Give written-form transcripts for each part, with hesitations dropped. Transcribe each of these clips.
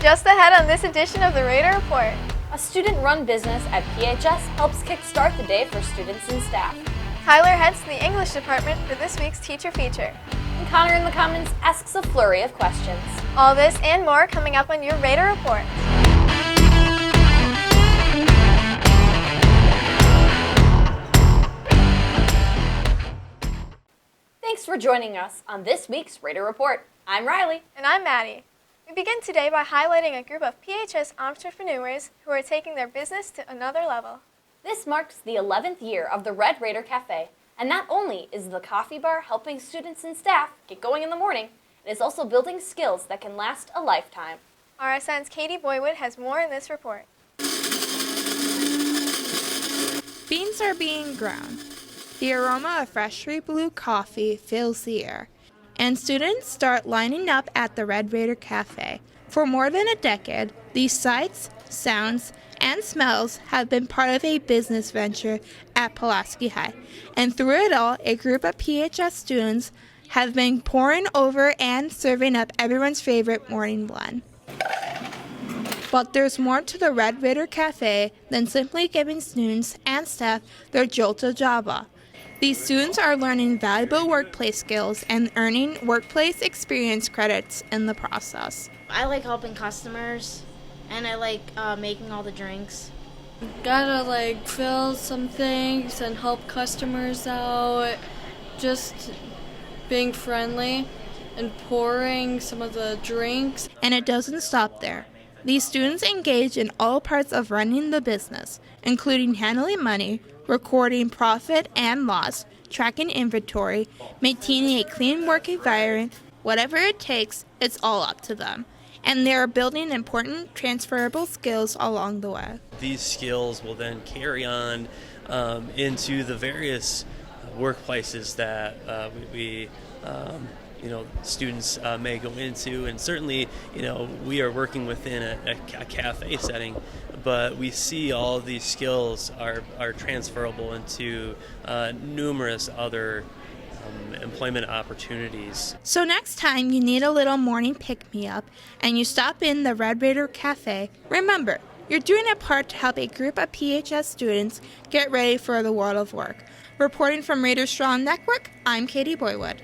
Just ahead on this edition of the Raider Report. A student-run business at PHS helps kickstart the day for students and staff. Tyler heads to the English department for this week's teacher feature. And Connor in the comments asks a flurry of questions. All this and more coming up on your Raider Report. Thanks for joining us on this week's Raider Report. I'm Riley. And I'm Maddie. We begin today by highlighting a group of PHS entrepreneurs who are taking their business to another level. This marks the 11th year of the Red Raider Cafe, and not only is the coffee bar helping students and staff get going in the morning, it is also building skills that can last a lifetime. RSN's Katie Boywood has more in this report. Beans are being ground. The aroma of freshly brewed coffee fills the air, and students start lining up at the Red Raider Cafe. For more than a decade, these sights, sounds, and smells have been part of a business venture at Pulaski High, and through it all, a group of PHS students have been pouring over and serving up everyone's favorite morning blend. But there's more to the Red Raider Cafe than simply giving students and staff their jolt of Java. These students are learning valuable workplace skills and earning workplace experience credits in the process. I like helping customers, and I like making all the drinks. Gotta fill some things and help customers out, just being friendly and pouring some of the drinks. And it doesn't stop there. These students engage in all parts of running the business, including handling money, recording profit and loss, tracking inventory, maintaining a clean work environment. Whatever it takes, it's all up to them. And they are building important transferable skills along the way. These skills will then carry on into the various workplaces that students may go into, and certainly, we are working within a cafe setting, but we see all these skills are transferable into numerous other employment opportunities. So next time you need a little morning pick-me-up and you stop in the Red Raider Cafe, remember, you're doing a part to help a group of PHS students get ready for the world of work. Reporting from Raider Strong Network, I'm Katie Boywood.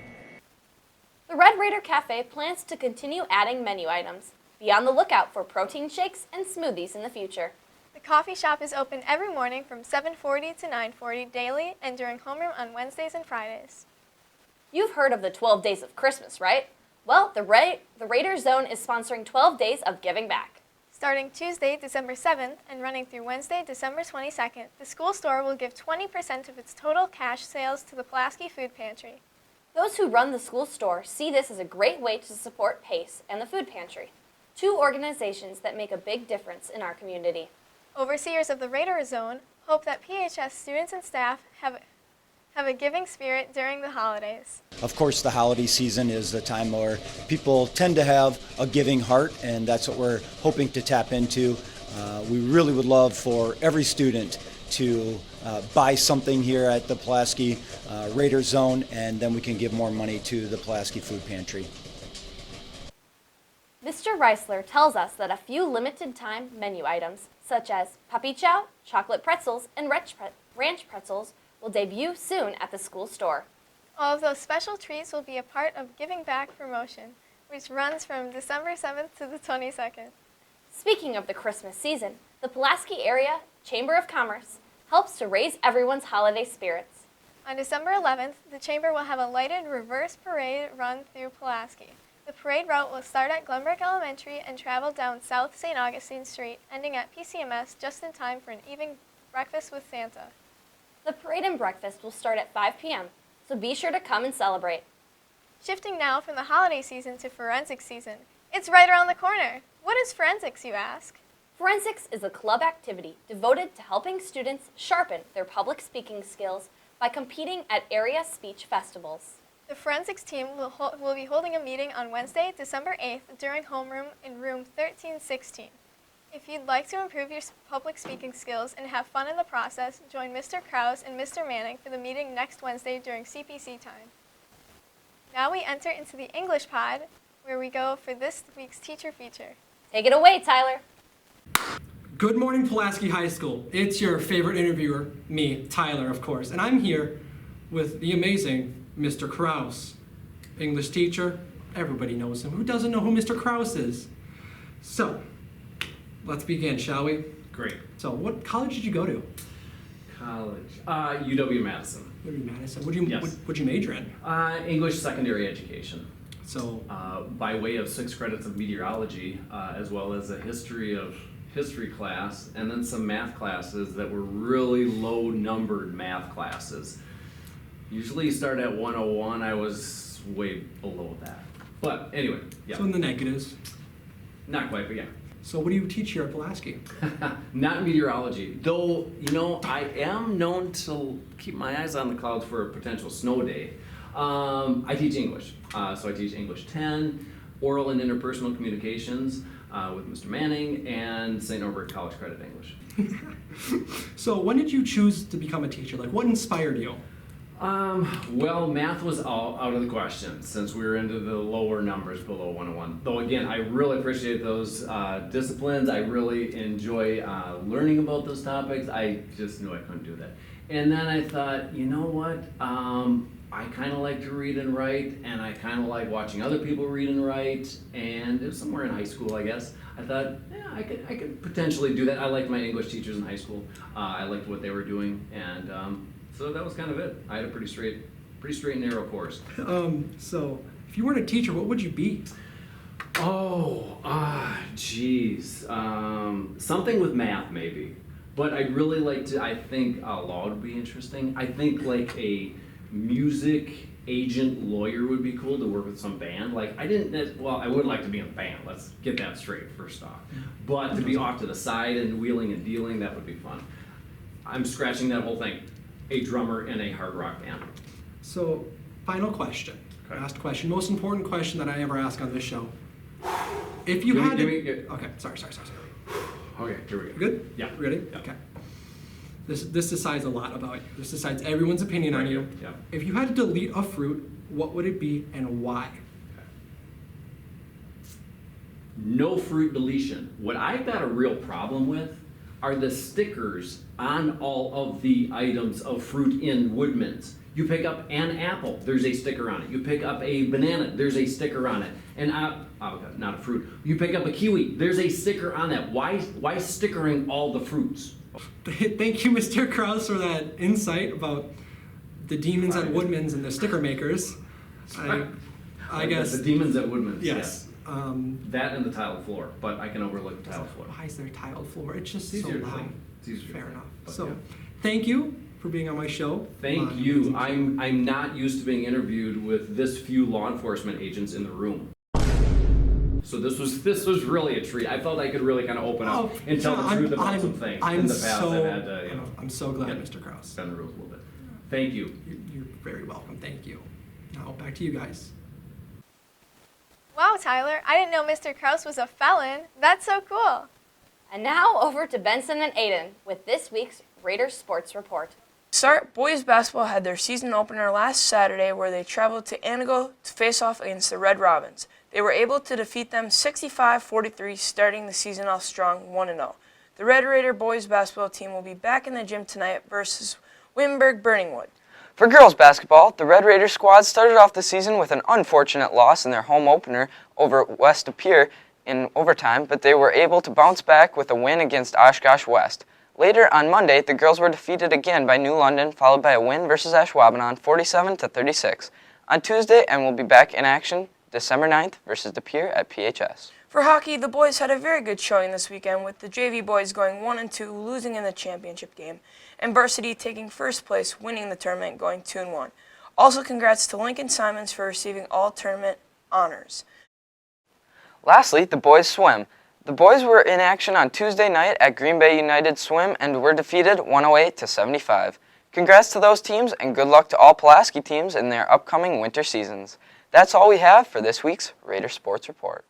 The Red Raider Cafe plans to continue adding menu items. Be on the lookout for protein shakes and smoothies in the future. The coffee shop is open every morning from 7:40 to 9:40 daily and during homeroom on Wednesdays and Fridays. You've heard of the 12 Days of Christmas, right? Well, the Raider Zone is sponsoring 12 Days of Giving Back. Starting Tuesday, December 7th, and running through Wednesday, December 22nd, the school store will give 20% of its total cash sales to the Pulaski Food Pantry. Those who run the school store see this as a great way to support PACE and the Food Pantry, two organizations that make a big difference in our community. Overseers of the Raider Zone hope that PHS students and staff have a giving spirit during the holidays. Of course, the holiday season is the time where people tend to have a giving heart, and that's what we're hoping to tap into. We really would love for every student to buy something here at the Pulaski Raider Zone, and then we can give more money to the Pulaski Food Pantry. Mr. Reisler tells us that a few limited-time menu items, such as puppy chow, chocolate pretzels, and ranch pretzels, will debut soon at the school store. All of those special treats will be a part of Giving Back promotion, which runs from December 7th to the 22nd. Speaking of the Christmas season, the Pulaski Area Chamber of Commerce helps to raise everyone's holiday spirits. On December 11th, the Chamber will have a lighted reverse parade run through Pulaski. The parade route will start at Glenbrook Elementary and travel down South St. Augustine Street, ending at PCMS just in time for an evening breakfast with Santa. The parade and breakfast will start at 5 p.m., so be sure to come and celebrate. Shifting now from the holiday season to forensics season. It's right around the corner. What is forensics, you ask? Forensics is a club activity devoted to helping students sharpen their public speaking skills by competing at area speech festivals. The forensics team will be holding a meeting on Wednesday, December 8th during homeroom in room 1316. If you'd like to improve your public speaking skills and have fun in the process, join Mr. Krause and Mr. Manning for the meeting next Wednesday during CPC time. Now we enter into the English pod, where we go for this week's teacher feature. Take it away, Tyler. Good morning, Pulaski High School. It's your favorite interviewer, me, Tyler, of course. And I'm here with the amazing Mr. Krause. English teacher, everybody knows him. Who doesn't know who Mr. Krause is? So, let's begin, shall we? Great. So, what college did you go to? College. UW-Madison. Madison. Yes. What'd you major in? English secondary education. So, By way of 6 credits of meteorology, as well as a history class, and then some math classes that were really low numbered math classes. Usually you start at 101, I was way below that. But anyway, yeah. So in the negatives. Not quite, but yeah. So what do you teach here at Pulaski? Not meteorology, though, I am known to keep my eyes on the clouds for a potential snow day. I teach English. So I teach English 10, oral and interpersonal communications with Mr. Manning, and St. Norbert College Credit English. So when did you choose to become a teacher? Like, what inspired you? Well, math was all out of the question since we were into the lower numbers below 101. Though again, I really appreciate those disciplines. I really enjoy learning about those topics. I just knew I couldn't do that. And then I thought, you know what? I kind of like to read and write, and I kind of like watching other people read and write. And it was somewhere in high school, I guess. I thought, yeah, I could potentially do that. I liked my English teachers in high school. I liked what they were doing, and so that was kind of it. I had a pretty straight and narrow course. So if you weren't a teacher, what would you be? Geez. Something with math, maybe. But I'd really like to, I think law would be interesting. I think like a music agent lawyer would be cool to work with some band. Like I would like to be in a band. Let's get that straight first off. But to be off to the side and wheeling and dealing, that would be fun. I'm scratching that whole thing. A drummer in a hard rock band. So, final question. Okay. Last question. Most important question that I ever ask on this show. If you had to... Okay, sorry. Okay, here we go. Good? Yeah. Ready? Yeah. Okay. This decides a lot about you. This decides everyone's opinion on you. Yeah. If you had to delete a fruit, what would it be and why? No fruit deletion. What I've got a real problem with are the stickers on all of the items of fruit in Woodman's. You pick up an apple, there's a sticker on it. You pick up a banana, there's a sticker on it. And not a fruit. You pick up a kiwi, there's a sticker on that. Why stickering all the fruits? Thank you, Mr. Krause, for that insight about the demons at Woodman's and the sticker makers. I guess the demons at Woodman's. Yes. That and the tiled floor, but I can overlook the tiled floor. Why is there tiled floor? It's just It's so easier to loud. clean. It's easier to Fair clean. enough. But So, yeah. thank you for being on my show. Thank you. I'm not used to being interviewed with this few law enforcement agents in the room. So this was really a treat. I felt I could really kind of open up and tell the truth about some things. In the past, I've had to, I'm so glad, Mr. Krause. bend the rules a little bit. Thank you. You're very welcome. Thank you. Now back to you guys. Wow, Tyler, I didn't know Mr. Krause was a felon. That's so cool. And now over to Benson and Aiden with this week's Raiders Sports Report. Start boys basketball had their season opener last Saturday where they traveled to Anago to face off against the Red Robins. They were able to defeat them 65-43, starting the season off strong 1-0. The Red Raider boys basketball team will be back in the gym tonight versus Wittenberg Burningwood. For girls basketball, the Red Raider squad started off the season with an unfortunate loss in their home opener over West Appear in overtime, but they were able to bounce back with a win against Oshkosh West. Later on Monday, the girls were defeated again by New London, followed by a win versus Ashwaubenon 47-36. On Tuesday, and will be back in action December 9th versus De Pere at PHS. For hockey, the boys had a very good showing this weekend, with the JV boys going 1-2, losing in the championship game, and varsity taking first place, winning the tournament, going 2-1. Also, congrats to Lincoln Simons for receiving all tournament honors. Lastly, the boys swim. The boys were in action on Tuesday night at Green Bay United Swim and were defeated 108-75. Congrats to those teams and good luck to all Pulaski teams in their upcoming winter seasons. That's all we have for this week's Raider Sports Report.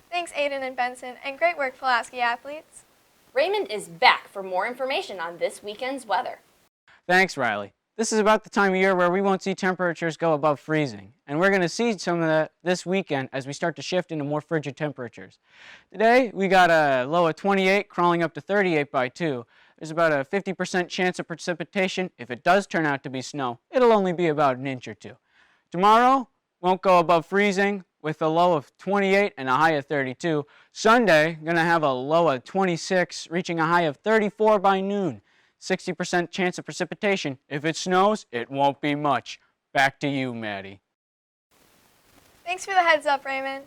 Thanks, Aiden and Benson, and great work, Pulaski athletes. Raymond is back for more information on this weekend's weather. Thanks, Riley. This is about the time of year where we won't see temperatures go above freezing. And we're going to see some of that this weekend as we start to shift into more frigid temperatures. Today, we got a low of 28 crawling up to 38 by 2. There's about a 50% chance of precipitation. If it does turn out to be snow, it'll only be about an inch or two. Tomorrow won't go above freezing with a low of 28 and a high of 32. Sunday, going to have a low of 26, reaching a high of 34 by noon. 60% chance of precipitation. If it snows, it won't be much. Back to you, Maddie. Thanks for the heads up, Raymond.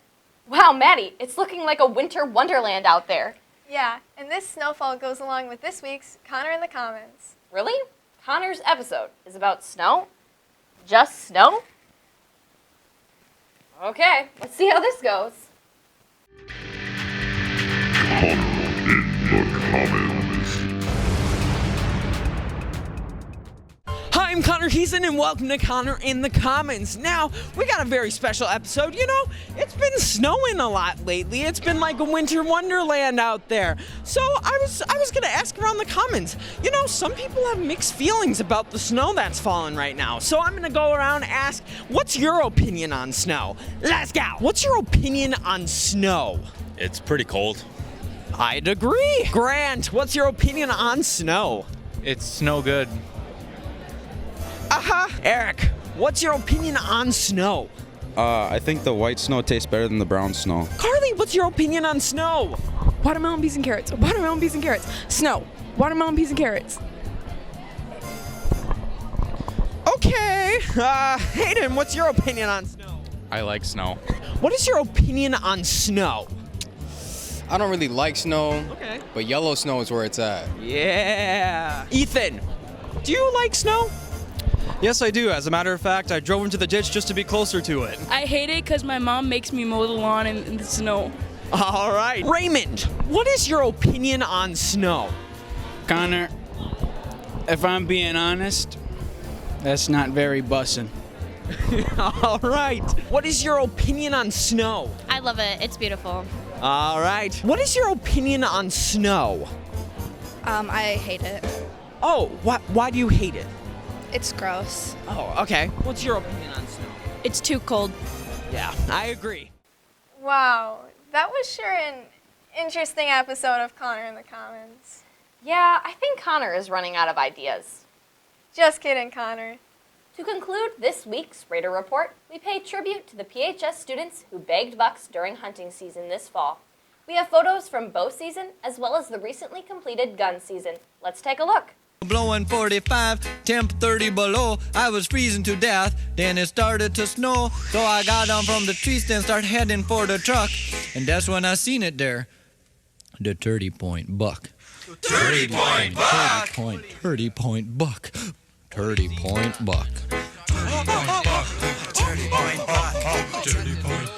Wow, Maddie, it's looking like a winter wonderland out there. Yeah, and this snowfall goes along with this week's Connor in the Comments. Really? Connor's episode is about snow? Just snow? Okay, let's see how this goes. Hi, I'm Connor Heason, and welcome to Connor in the Comments. Now, we got a very special episode. You know, it's been snowing a lot lately. It's been like a winter wonderland out there. So I was gonna ask around the comments. You know, some people have mixed feelings about the snow that's falling right now. So I'm gonna go around and ask, what's your opinion on snow? Let's go. What's your opinion on snow? It's pretty cold. I'd agree. Grant, what's your opinion on snow? It's snow good. Eric, what's your opinion on snow? I think the white snow tastes better than the brown snow. Carly, what's your opinion on snow? Watermelon, peas, and carrots. Watermelon, peas, and carrots. Snow. Watermelon, peas, and carrots. Okay. Hayden, what's your opinion on snow? I like snow. What is your opinion on snow? I don't really like snow. Okay. But yellow snow is where it's at. Yeah. Ethan, do you like snow? Yes, I do. As a matter of fact, I drove into the ditch just to be closer to it. I hate it because my mom makes me mow the lawn in the snow. All right. Raymond, what is your opinion on snow? Connor, if I'm being honest, that's not very bussin'. All right. What is your opinion on snow? I love it. It's beautiful. All right. What is your opinion on snow? I hate it. Oh, why do you hate it? It's gross. Oh, okay. What's your opinion on snow? It's too cold. Yeah, I agree. Wow, that was sure an interesting episode of Connor in the Comments. Yeah, I think Connor is running out of ideas. Just kidding, Connor. To conclude this week's Raider Report, we pay tribute to the PHS students who bagged bucks during hunting season this fall. We have photos from bow season as well as the recently completed gun season. Let's take a look. Blowing 45, temp 30 below. I was freezing to death, then it started to snow. So I got down from the trees, then start heading for the truck. And that's when I seen it there. The 30-point buck. 30-point buck! 30-point buck. 30-point buck. 30-point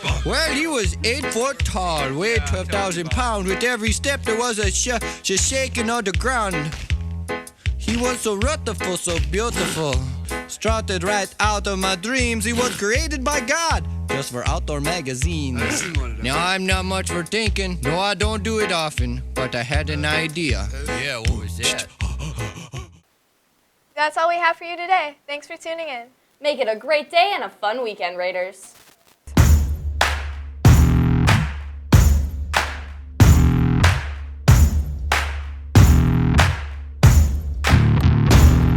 buck. Well, he was 8 foot tall, weighed 12,000 pounds. With every step there was a shaking on the ground. He was so rutherful, so beautiful. Strutted right out of my dreams. He was created by God, just for outdoor magazines. Now I'm not much for thinking. No, I don't do it often, but I had an idea. Yeah, what was that? That's all we have for you today. Thanks for tuning in. Make it a great day and a fun weekend, Raiders.